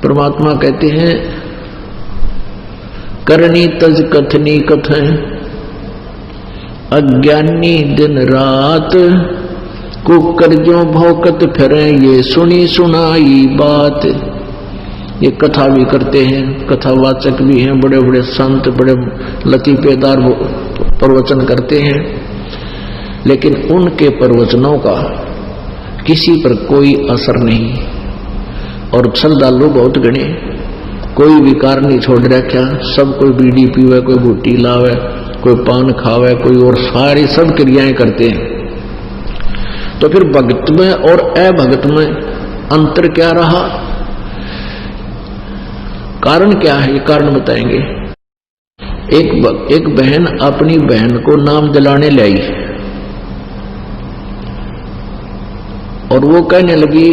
परमात्मा कहते हैं करनी तज कथनी कथन, अज्ञानी दिन रात कुकर जो भौकत फिरे, ये सुनी सुनाई बात। ये कथा भी करते हैं, कथावाचक भी हैं, बड़े बड़े संत बड़े लतीफेदार प्रवचन करते हैं, लेकिन उनके प्रवचनों का किसी पर कोई असर नहीं। और श्रद्धालु बहुत गणे, कोई विकार नहीं छोड़ रखा, सब कोई बीड़ी पीवे, कोई भुट्टी लावे, कोई पान खावे, कोई और सारी सब क्रियाएं करते हैं। तो फिर भक्त में और अभक्त में अंतर क्या रहा, कारण क्या है, ये कारण बताएंगे। एक बहन अपनी बहन को नाम दिलाने लाई और वो कहने लगी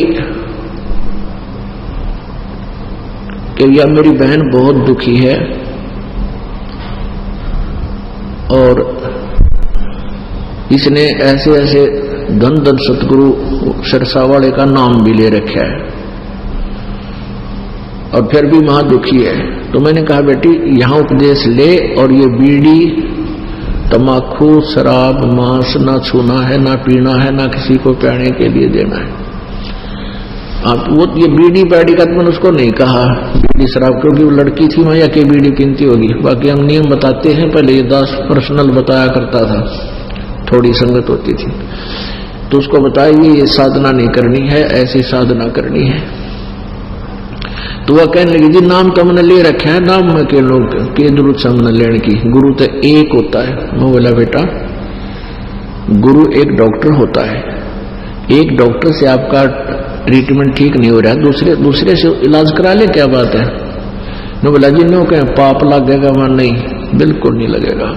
कि यह मेरी बहन बहुत दुखी है और इसने ऐसे ऐसे धन धन सतगुरु सरसा वाले का नाम भी ले रखा है और फिर भी महा दुखी है। तो मैंने कहा बेटी यहां उपदेश ले, और ये बीड़ी तमाकू शराब मांस ना छूना है, ना पीना है, ना किसी को पीने के लिए देना है। आप वो ये बीड़ी बैडी का मैंने उसको नहीं कहा बीड़ी शराब, क्योंकि वो लड़की थी मैं के बीड़ी पीती होगी। बाकी हम नियम बताते हैं, पहले ये 10 पर्सनल बताया करता था, थोड़ी संगत होती थी तो उसको बताइए ये साधना नहीं करनी है, ऐसी साधना करनी है। तो वह कहने लगी जी नाम तो हमने ले रखा है, नाम में के लोग के जरूरत से हमने लेने की, गुरु तो एक होता है। मैं बोला बेटा गुरु एक डॉक्टर होता है, एक डॉक्टर से आपका ट्रीटमेंट ठीक नहीं हो रहा है, दूसरे से इलाज करा ले, क्या बात है। मैं बोला जी नो कहें पाप लगेगा, वहां नहीं, बिल्कुल नहीं लगेगा।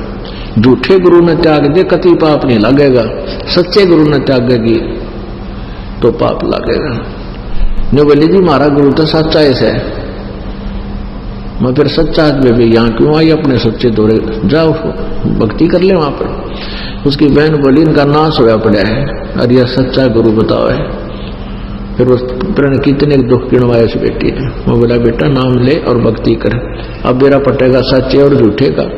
झूठे गुरु ने त्याग दे कति पाप नहीं लगेगा, सच्चे गुरु ने त्यागेगी तो पाप लगेगा। ने बोली जी हमारा गुरु तो सच्चा है। मैं फिर सच्चा आदमी भी यहाँ क्यों आई, अपने सच्चे दौरे जाओ भक्ति कर ले वहां पर। उसकी बहन बोली इनका नाश होया पड़ा है और यह सच्चा गुरु बताओ है। फिर उस प्रण कितने दुख गिनवाए उस बेटी ने। मैं बोला बेटा नाम ले और भक्ति कर, अब मेरा पटेगा सच्चे और झूठे का।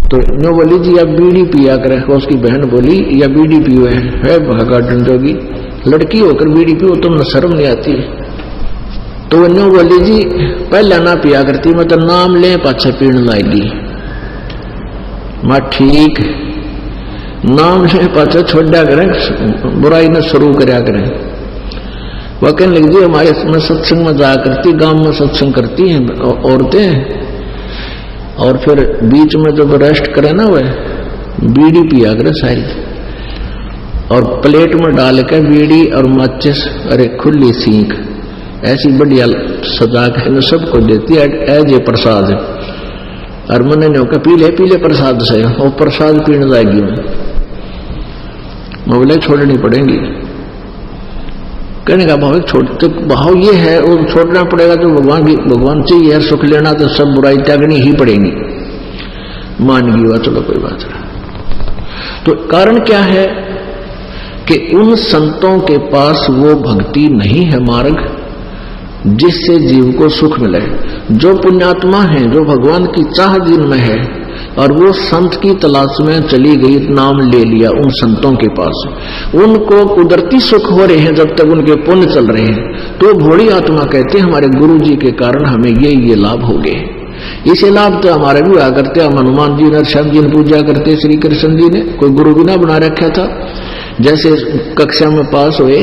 तो नो बोली जी अब बीड़ी पिया करे। उसकी बहन बोली या बीड़ी पियो है भगा डंडोगी, लड़की होकर बीड़ी पियो तुम शर्म नहीं आती। तो नो बोली जी पहले ना पिया करती, मैं तो नाम ले पाछे पीण लाएगी। मैं ठीक नाम से पाछे छोड़ा करें, बुराई ने शुरू करया करें। वह कहने लगी जी हमारे में सत्संग में जा करती, गांव में सत्संग करती हैं औरतें, और फिर बीच में जब रेस्ट करे ना वह बीड़ी पिया करे सारी, और प्लेट में डाल के बीड़ी और माचिस, अरे खुली सीख ऐसी बढ़िया सजा के सबको देती है एज ए प्रसाद। और मैंने नहीं कहा पीले प्रसाद से, और प्रसाद पीने जाएगी मैं बोले छोड़नी पड़ेगी। कहने का भाव छोड़ते भाव ये है वो छोड़ना पड़ेगा, तो भगवान चाहिए है सुख लेना तो सब बुराई त्यागनी ही पड़ेगी। मान गई हुआ चलो कोई बात नहीं। तो कारण क्या है कि उन संतों के पास वो भक्ति नहीं है मार्ग जिससे जीव को सुख मिले। जो पुण्यात्मा है, जो भगवान की चाह जिनमें है, और वो संत की तलाश में चली गई, नाम ले लिया उन संतों के पास, उनको कुदरती सुख हो रहे हैं जब तक उनके पुण्य चल रहे हैं। तो भोली आत्मा कहते हैं हमारे गुरु जी के कारण हमें ये लाभ हो गए। इसे लाभ तो हमारे भी हुआ करते, हम हनुमान जी ने श्याम जी ने पूजा करते, श्री कृष्ण जी ने कोई गुरु भी ना बना रखा था। जैसे कक्षा में पास हुए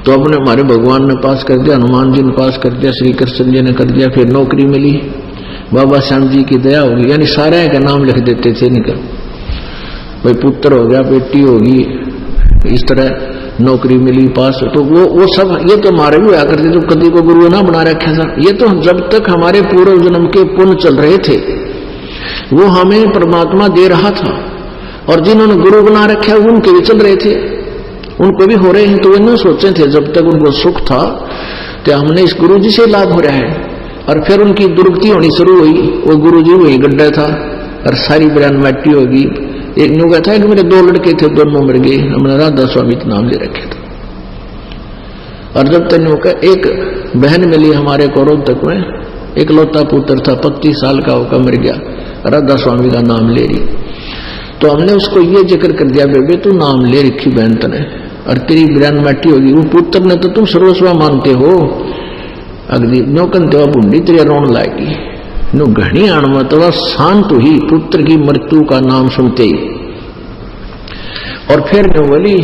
तो अपने हमारे भगवान ने पास कर दिया, हनुमान जी ने पास कर दिया, श्री कृष्ण जी ने कर दिया, फिर नौकरी मिली, बाबा श्याम जी की दया होगी, यानी सारे का नाम लिख देते थे निकल, भाई पुत्र हो गया, बेटी होगी, इस तरह नौकरी मिली पास। तो वो सब ये तो हमारे भी हुआ करते जो कभी को गुरु ना बना रखा था। ये तो जब तक हमारे पूर्व जन्म के पुण्य चल रहे थे वो हमें परमात्मा दे रहा था, और जिन्होंने गुरु बना रखा उनके भी चल रहे थे, उनको भी हो रहे हैं। तो वे न सोचे थे जब तक उनको सुख था तो हमने इस गुरु जी से लाभ हो रहा है, और फिर उनकी दुर्गति होनी शुरू हुई। वो गुरु जी वही गड्ढा था और सारी बयान मट्टी होगी। एक ने कहा था कि मेरे 2 लड़के थे, दोनों मर गए, हमने राधा स्वामी नाम ले रखे था। और जब तक एक बहन मिली हमारे को रोहतक में, एक लौता पुत्र था, 25 साल का होकर मर गया, राधा स्वामी का नाम ले रही। तो हमने उसको ये जिक्र कर दिया, बेबे तू नाम ले रखी बहन तने, और तेरी बिरान माटी होगी। वो पुत्र ने तो तुम सर्वस्वा मानते हो, अगली नौकन तेवा बूंदी तेरे रोन लाएगी नो घनी अणमतवा शांत ही पुत्र की मृत्यु का नाम सुनते ही। और फिर मैं बोली,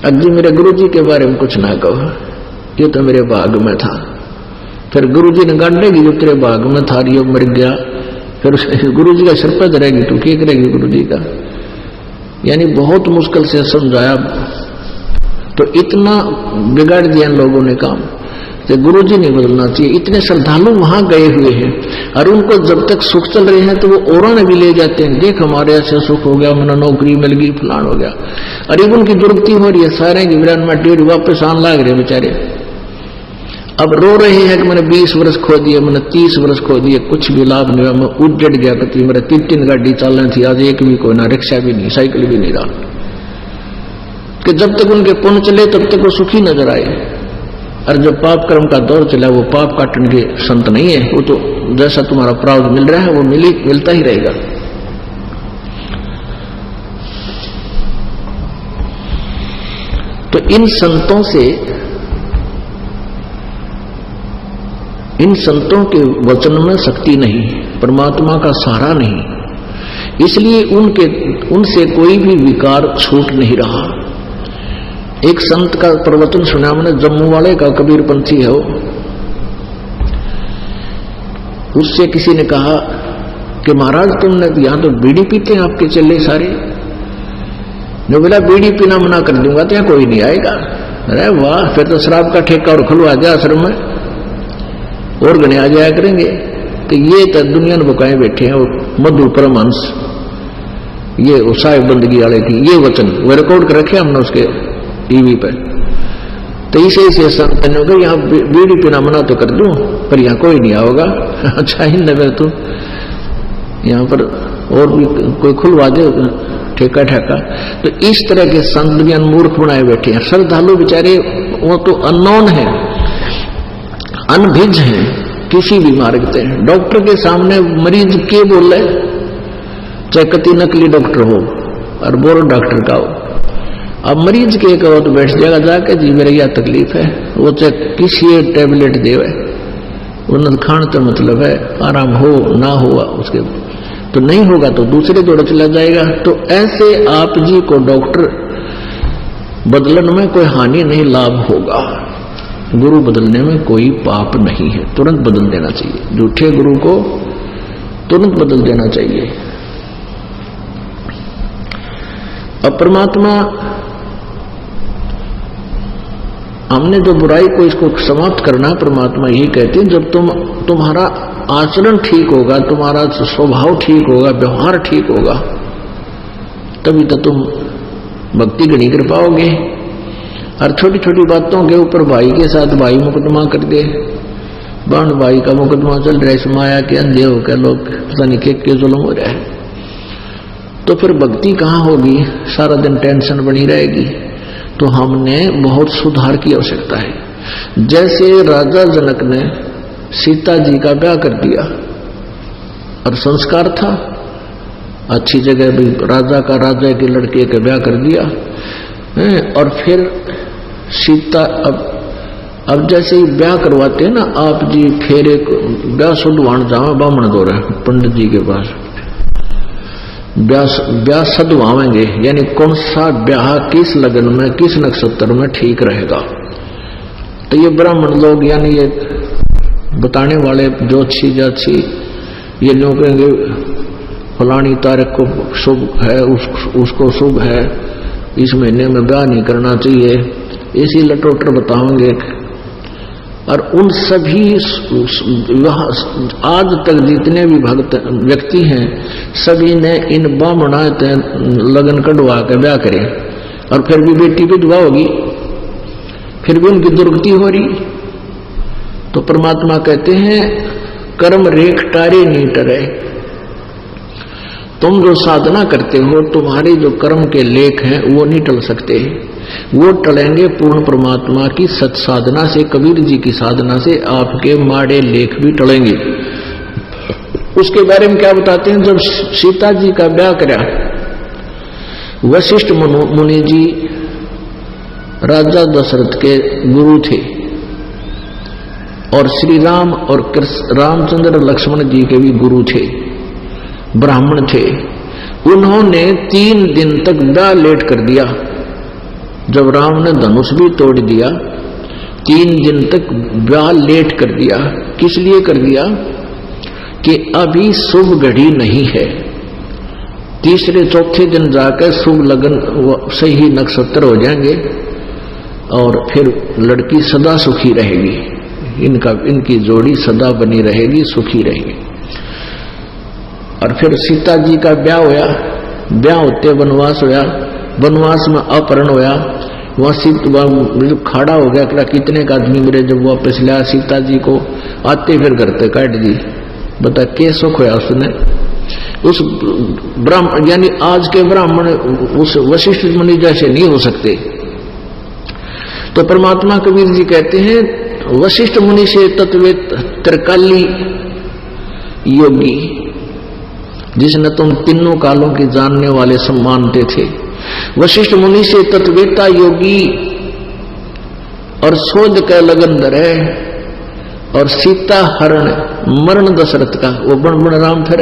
अग्नि मेरे गुरुजी के बारे में कुछ ना कहो, ये तो मेरे भाग में था। फिर गुरुजी ने गांडेगी, जो तेरे भाग में था ये मर गया, फिर गुरुजी का सिर पर धरेगी, तू क्या करेगी गुरुजी का। यानी बहुत मुश्किल से समझाया, तो इतना बिगाड़ दिया इन लोगों ने काम कि गुरुजी नहीं बदलना चाहिए। इतने श्रद्धालु वहां गए हुए हैं, और उनको जब तक सुख चल रहे हैं तो वो औरों ने भी ले जाते हैं, देख हमारे ऐसे सुख हो गया, मैंने नौकरी मिल गई, फलान हो गया। और अब उनकी दुर्गति हो रही है, सारे गिरान माटी वापस आने लग रहे बेचारे। अब रो रहे हैं कि मैंने 20 वर्ष खो दिए, मैंने 30 वर्ष खो दिए, कुछ भी लाभ नहीं हुआ, मैं उजड़ गया। कति मेरे 3 गाड़ी चलनी थी, आज एक भी कोई ना, रिक्शा भी नहीं, साइकिल भी नहीं रहा। कि जब तक उनके पुण्य चले तब तक वो सुखी नजर आए, और जब पाप कर्म का दौर चला वो पाप काटने के संत नहीं है। वो तो जैसा तुम्हारा प्रारब्ध मिल रहा है वो मिलता ही रहेगा। तो इन संतों के वचन में शक्ति नहीं, परमात्मा का सहारा नहीं, इसलिए उनसे कोई भी विकार छूट नहीं रहा। एक संत का प्रवचन सुना मैंने, जम्मू वाले का, कबीरपंथी है वो। उससे किसी ने कहा कि महाराज तुमने यहां तो बीड़ी पीते हैं आपके चले सारे। ने बोला बीड़ी पीना मना कर दूंगा तो यहां कोई नहीं आएगा। अरे वाह, फिर तो शराब का ठेका और खुलवा जाए आश्रम में, और गणे आ जाया करेंगे। तो ये तो दुनिया में बुकाए बैठे हैं, और मधु परमहंस ये साहिब बंदगी वाले की ये वचन वो रिकॉर्ड कर रखे हमने उसके टीवी पर। तो इसे संत ने कहा यहाँ बीड़ी पीना मना तो कर दूं, पर यहाँ कोई नहीं आओगा। अच्छा ही नगर तो यहाँ पर और भी कोई खुलवा दे ठेका ठेका। तो इस तरह के संत दुनिया मूर्ख बनाए बैठे हैं। श्रद्धालु बेचारे वो तो अननोन है, अनभिज है, किसी भी मार्ग से। डॉक्टर के सामने मरीज के बोले, चाहे कति नकली डॉक्टर हो और बोरो डॉक्टर का हो, अब मरीज के कहो तो बैठ जाएगा जाके, जी मेरे यह तकलीफ है, वो चाहे किसी टेबलेट देवे, उन्हें खान तो मतलब है आराम हो ना हुआ उसके, तो नहीं होगा तो दूसरे जोड़े चला जाएगा। तो ऐसे आप जी को डॉक्टर बदलन में कोई हानि नहीं, लाभ होगा। गुरु बदलने में कोई पाप नहीं है, तुरंत बदल देना चाहिए। झूठे गुरु को तुरंत बदल देना चाहिए। अब परमात्मा, हमने जो बुराई को इसको समाप्त करना, परमात्मा यही कहते हैं जब तुम्हारा आचरण ठीक होगा, तुम्हारा स्वभाव ठीक होगा, व्यवहार ठीक होगा, तभी तो तुम भक्ति गणी कर पाओगे। और छोटी छोटी बातों के ऊपर भाई के साथ भाई मुकदमा कर दे, बहन भाई का मुकदमा चल रहा है, इस माया के अंधे होकर लोग पता नहीं के जुल्म हो रहा है, तो फिर भक्ति कहाँ होगी? सारा दिन टेंशन बनी रहेगी। तो हमने बहुत सुधार की आवश्यकता है। जैसे राजा जनक ने सीता जी का ब्याह कर दिया और संस्कार था, अच्छी जगह भी राजा के लड़के का ब्याह कर दिया, और फिर सीता अब जैसे ही ब्याह करवाते हैं ना आप जी, फिर एक ब्याह शुद्धवान जावा बामण दो रहे पंडित जी के पास, ब्याह सदवावेंगे, यानी कौन सा ब्याह किस लगन में किस नक्षत्र में ठीक रहेगा। तो ये ब्राह्मण लोग यानी ये बताने वाले ज्योतिषी जाची ये लोग कहेंगे फलानी तारीख को शुभ है, उसको शुभ है, इस महीने में ब्याह नहीं करना चाहिए, इसी लटोटर बताएंगे। और उन सभी आज तक जितने भी भक्त व्यक्ति हैं सभी ने इन बामणात लगन कढ़वा के ब्याह करे, और फिर भी बेटी विधवा होगी, फिर भी उनकी दुर्गति हो रही। तो परमात्मा कहते हैं कर्म रेख टारे नहीं टरे। तुम जो साधना करते हो, तुम्हारे जो कर्म के लेख हैं वो नहीं टल सकते। वो टलेंगे पूर्ण परमात्मा की सत साधना से, कबीर जी की साधना से आपके माड़े लेख भी टलेंगे। उसके बारे में क्या बताते हैं, जब सीता जी का ब्याह करा, वशिष्ठ मुनि जी राजा दशरथ के गुरु थे और श्री राम और रामचंद्र लक्ष्मण जी के भी गुरु थे, ब्राह्मण थे। उन्होंने 3 दिन तक ब्याह लेट कर दिया। जब राम ने धनुष भी तोड़ दिया, 3 दिन तक ब्याह लेट कर दिया। किस लिए कर दिया कि अभी शुभ घड़ी नहीं है, तीसरे चौथे दिन जाकर शुभ लगन सही नक्षत्र हो जाएंगे और फिर लड़की सदा सुखी रहेगी, इनकी जोड़ी सदा बनी रहेगी, सुखी रहेगी। और फिर सीता जी का ब्याह होया, ब्याह होते वनवास होया, वनवास में अपहरण होया, वहां खड़ा हो गया, कितने का आदमी मेरे, जब वापस लाया सीता जी को, आते फिर घर तक काट दी। बता के सुख होया उसने, उस ब्राह्मण यानी आज के ब्राह्मण उस वशिष्ठ मुनि जैसे नहीं हो सकते। तो परमात्मा कबीर जी कहते हैं वशिष्ठ मुनि से तत्ववेत्ता त्रिकाली योगी, जिसने तुम तीनों कालों के जानने वाले मानते थे, वशिष्ठ मुनि से तत्ववेत्ता योगी और शोध का लगन धरे और सीता हरण मरण दशरथ का वो बण राम फिर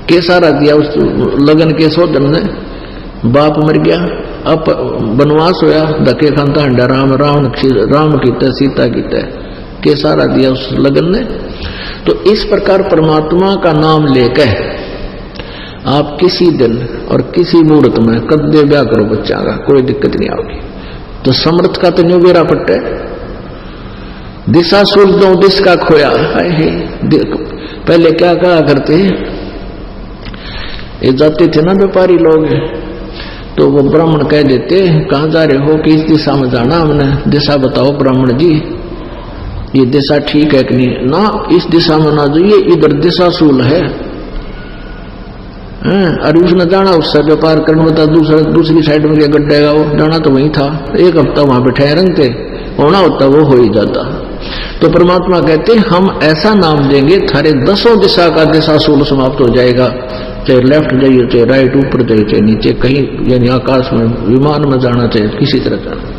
के सारा दिया उस लगन के शोधन ने। बाप मर गया, अब वनवास होया, धके खानता हंडा राम कीता सीता कीता के सारा दिया उस लगन ने। तो इस प्रकार परमात्मा का नाम लेकर आप किसी दिन और किसी मुहूर्त में कदे ब्याह करो बच्चा का, कोई दिक्कत नहीं आओगी। तो समर्थ का तो न्यू बेरा पट्टे, दिशा सूल दो दिश का खोया है। पहले क्या कहा करते, ये जाते थे ना व्यापारी लोग, तो वो ब्राह्मण कह देते कहाँ जा रहे हो, कि इस दिशा में जाना, हमने दिशा बताओ ब्राह्मण जी, ये दिशा ठीक है कि नहीं, ना इस दिशा में ना जाइए, इधर दिशा सूल है। अरे उसने जाना उससे व्यापार करना होता, दूसरी साइड में क्या गड्ढेगा, वो जाना तो वही था, 1 हफ्ता वहां पे ठहरन थे, होना होता वो हो ही जाता। तो परमात्मा कहते हम ऐसा नाम देंगे, थारे 10 दिशा का दिशा सूल समाप्त हो जाएगा, चाहे लेफ्ट जाइए, चाहे राइट, ऊपर जाइए, चाहे नीचे, कहीं यानी आकाश में, विमान में जाना, चाहे किसी तरह जाना।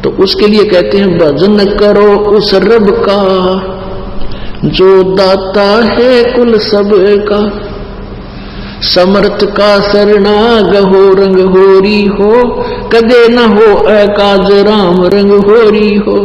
तो उसके लिए कहते हैं भजन करो उस रब का जो दाता है कुल सब का, समर्थ का शरणाग हो रंग होरी हो, कदे न हो अकाज राम रंग होरी हो।